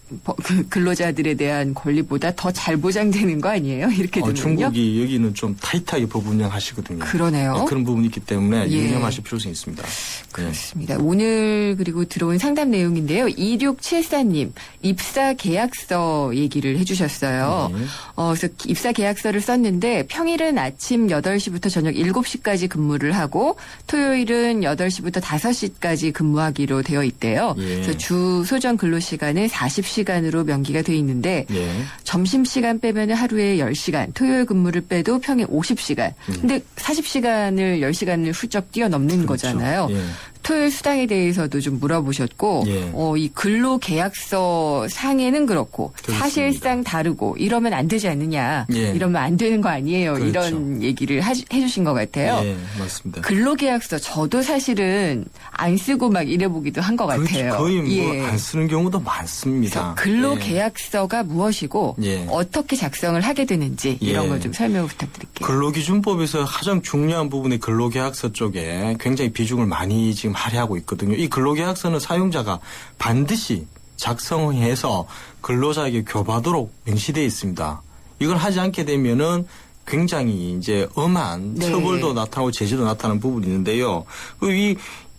근로자들에 대한 권리보다 더 잘 보장되는 거 아니에요? 이렇게 되면요. 중국이 여기는 좀 타이트하게 법 운영하시거든요. 그러네요. 그런 부분이 있기 때문에 예. 유념하실 필요성이 있습니다. 그렇습니다. 오늘 그리고 들어온 상담 내용인데요. 2674님 입사 계약서 얘기를 해주셨어요. 그래서 입사 계약서를 썼는데 평일은 아침 8시부터 저녁 7시까지 근무를 하고 토요일은 8시부터 5시까지 근무하기로 되어 있대요. 예. 그래서 주 소정 근로시간은 40시간으로 명기가 돼 있는데 예. 점심시간 빼면 하루에 10시간, 토요일 근무를 빼도 평일 50시간. 근데 40시간을 10시간을 훌쩍 뛰어넘는 거잖아요. 예. 토요일 수당에 대해서도 좀 물어보셨고 예. 이 근로계약서 상에는 그렇고 그렇습니다. 사실상 다르고 이러면 안 되지 않느냐. 예. 이러면 안 되는 거 아니에요. 그렇죠. 이런 얘기를 해주신 것 같아요. 예, 맞습니다. 근로계약서 저도 사실은 안 쓰고 막 이래보기도 한 것 같아요. 거의 안 쓰는 경우도 많습니다. 근로계약서가 무엇이고 예. 어떻게 작성을 하게 되는지 이런 예. 걸 좀 설명 부탁드릴게요. 근로기준법에서 가장 중요한 부분이 근로계약서 쪽에 굉장히 비중을 많이 지금 할애하고 있거든요. 이 근로계약서는 사용자가 반드시 작성해서 근로자에게 교부하도록 명시되어 있습니다. 이걸 하지 않게 되면은 굉장히 이제 엄한 네. 처벌도 나타나고 제재도 나타나는 부분이 있는데요.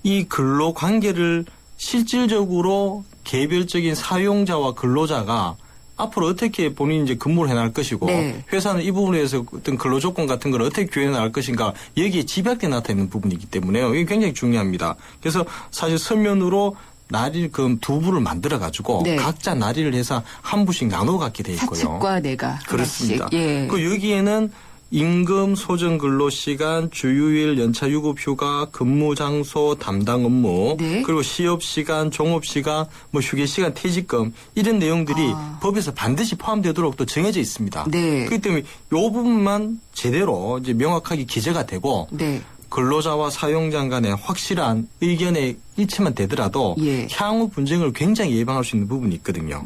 이 근로 관계를 실질적으로 개별적인 사용자와 근로자가 앞으로 어떻게 본인이 이제 근무를 해나갈 것이고 네. 회사는 이 부분에 대해서 어떤 근로조건 같은 걸 어떻게 규정해 나갈 것인가 여기에 집약돼 나타나 있는 부분이기 때문에요. 이게 굉장히 중요합니다. 그래서 사실 서면으로 날일 두 부를 만들어 가지고 네. 각자 날일을 해서 한 부씩 나눠 갖게 돼 있고요. 사측과 내가 그렇습니다. 하나씩. 예. 그 여기에는 임금, 소정 근로시간, 주휴일, 연차 유급휴가, 근무 장소, 담당 업무, 네. 그리고 시업시간, 종업시간, 뭐 휴게시간, 퇴직금 이런 내용들이 법에서 반드시 포함되도록 또 정해져 있습니다. 네. 그렇기 때문에 이 부분만 제대로 이제 명확하게 기재가 되고 네. 근로자와 사용자 간의 확실한 의견의 일치만 되더라도 예. 향후 분쟁을 굉장히 예방할 수 있는 부분이 있거든요.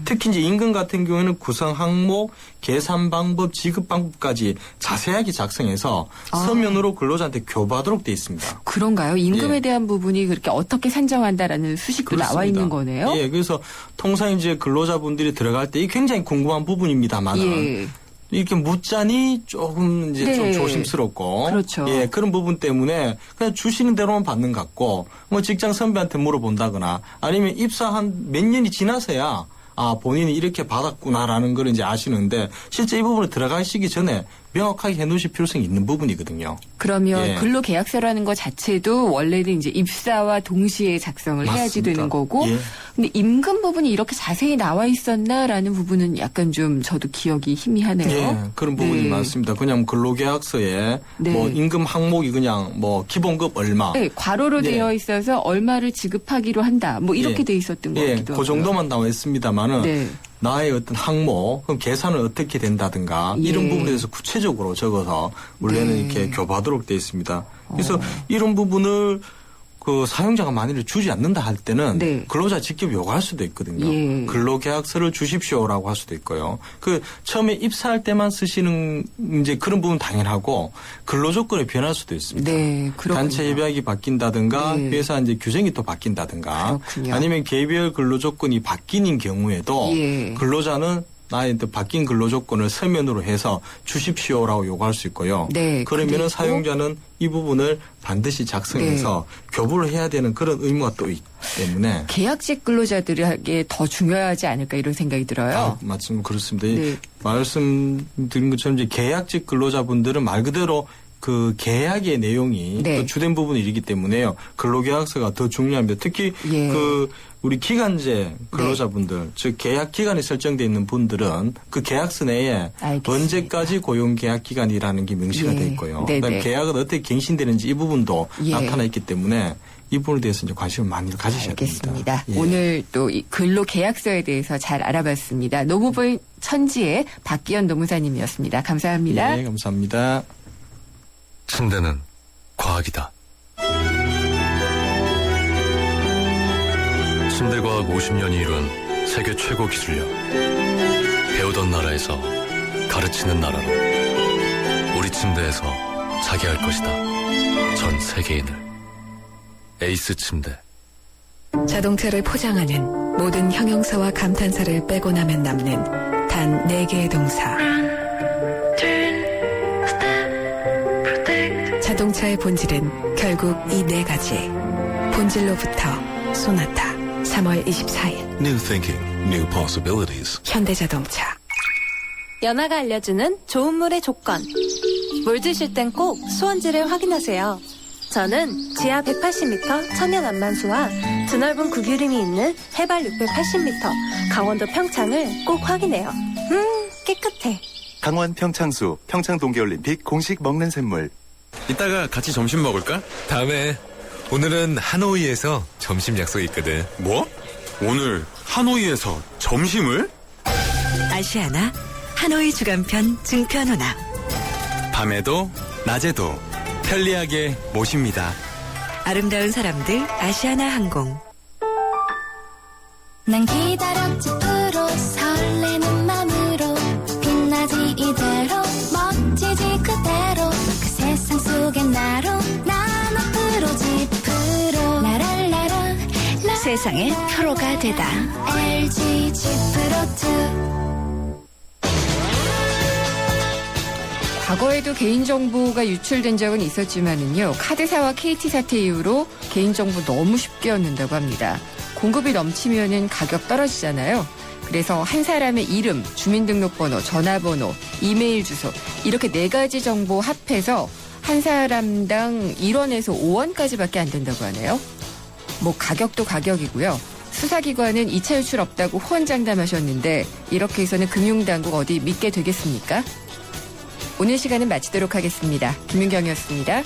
특히 이제 임금 같은 경우에는 구성 항목, 계산 방법, 지급 방법까지 자세하게 작성해서 서면으로 근로자한테 교부하도록 돼 있습니다. 그런가요? 임금에 예. 대한 부분이 그렇게 어떻게 산정한다라는 수식도 그렇습니다. 나와 있는 거네요. 예, 그래서 통상 이제 근로자분들이 들어갈 때 이게 굉장히 궁금한 부분입니다만은 예. 이렇게 묻자니 조금 이제 네. 좀 조심스럽고. 그렇죠. 예, 그런 부분 때문에 그냥 주시는 대로만 받는 것 같고, 뭐 직장 선배한테 물어본다거나 아니면 입사 한 몇 년이 지나서야 본인이 이렇게 받았구나라는 걸 이제 아시는데 실제 이 부분에 들어가시기 전에 명확하게 해놓으실 필요성이 있는 부분이거든요. 그러면 예. 근로계약서라는 것 자체도 원래는 이제 입사와 동시에 작성을 해야지 맞습니다. 되는 거고, 예. 근데 임금 부분이 이렇게 자세히 나와 있었나라는 부분은 약간 좀 저도 기억이 희미하네요. 예, 그런 부분이 네. 많습니다. 그냥 근로계약서에 네. 뭐 임금 항목이 그냥 뭐 기본급 얼마. 네, 괄호로 네. 되어 있어서 얼마를 지급하기로 한다. 뭐 이렇게 예. 돼 있었던 것 예, 같기도 그 하고요. 정도만 나와 있습니다만은 네. 나의 어떤 항목, 그럼 계산은 어떻게 된다든가 예. 이런 부분에 대해서 구체적으로 적어서 원래는 네. 이렇게 교부하도록 되어 있습니다. 그래서 이런 부분을 그 사용자가 만일에 주지 않는다 할 때는 네. 근로자 직접 요구할 수도 있거든요. 예. 근로계약서를 주십시오라고 할 수도 있고요. 그 처음에 입사할 때만 쓰시는 이제 그런 부분 당연하고 근로조건이 변할 수도 있습니다. 네, 그렇군요. 단체 협약이 바뀐다든가 네. 회사 이제 규정이 또 바뀐다든가 그렇군요. 아니면 개별 근로조건이 바뀌는 경우에도 예. 근로자는 나의 또 바뀐 근로조건을 서면으로 해서 주십시오라고 요구할 수 있고요. 네, 그러면은 그리고 사용자는 이 부분을 반드시 작성해서 교부를 해야 되는 그런 의무가 또 있기 때문에 계약직 근로자들에게 더 중요하지 않을까 이런 생각이 들어요. 맞습니다. 그렇습니다. 네. 말씀드린 것처럼 이제 계약직 근로자분들은 말 그대로 그 계약의 내용이 네. 또 주된 부분이기 때문에요. 근로계약서가 더 중요합니다. 특히 예. 그 우리 기간제 근로자분들, 즉 계약 기간이 설정돼 있는 분들은 그 계약서 내에 알겠습니다. 언제까지 고용 계약 기간이라는 게 명시가 예. 돼 있고요. 네네. 그다음에 계약은 어떻게 갱신되는지 이 부분도 예. 나타나 있기 때문에 이 부분에 대해서 이제 관심을 많이 가지셔야 알겠습니다. 됩니다. 예. 오늘 또 이 근로계약서에 대해서 잘 알아봤습니다. 노무부의 천지의 박기현 노무사님이었습니다. 감사합니다. 예, 감사합니다. 침대는 과학이다. 침대과학 50년이 이룬 세계 최고 기술력. 배우던 나라에서 가르치는 나라로. 우리 침대에서 자기 할 것이다. 전 세계인을. 에이스 침대. 자동차를 포장하는 모든 형용사와 감탄사를 빼고 나면 남는 단 4개의 동사. 자동차의 본질은 결국 이 4가지. 본질로부터 소나타. 3월 24일 New thinking, new possibilities. 현대자동차. 연아가 알려주는 좋은 물의 조건. 물 드실 땐 꼭 수원지를 확인하세요. 저는 지하 180m 천연 안만수와 드넓은 구규림이 있는 해발 680m 강원도 평창을 꼭 확인해요. 깨끗해. 강원 평창수, 평창 동계올림픽 공식 먹는 샘물. 이따가 같이 점심 먹을까? 다음에. 오늘은 하노이에서 점심 약속이 있거든. 뭐? 오늘 하노이에서 점심을? 아시아나 하노이 주간편 증편호나 밤에도 낮에도 편리하게 모십니다. 아름다운 사람들 아시아나 항공. 난 기다렸지 프로 설레는 맘으로 빛나지 이대로 멋지지 그대로 그 세상 속엔 나로 난 앞으로지 프로 라랄라라 세상의 프로가 되다. LG G 프로2 과거에도 개인정보가 유출된 적은 있었지만은요. 카드사와 KT 사태 이후로 개인정보 너무 쉽게 얻는다고 합니다. 공급이 넘치면은 가격 떨어지잖아요. 그래서 한 사람의 이름, 주민등록번호, 전화번호, 이메일 주소 이렇게 4가지 정보 합해서 한 사람당 1원에서 5원까지밖에 안 된다고 하네요. 뭐 가격도 가격이고요. 수사기관은 2차 유출 없다고 호언장담하셨는데 이렇게 해서는 금융당국 어디 믿게 되겠습니까? 오늘 시간은 마치도록 하겠습니다. 김윤경이었습니다.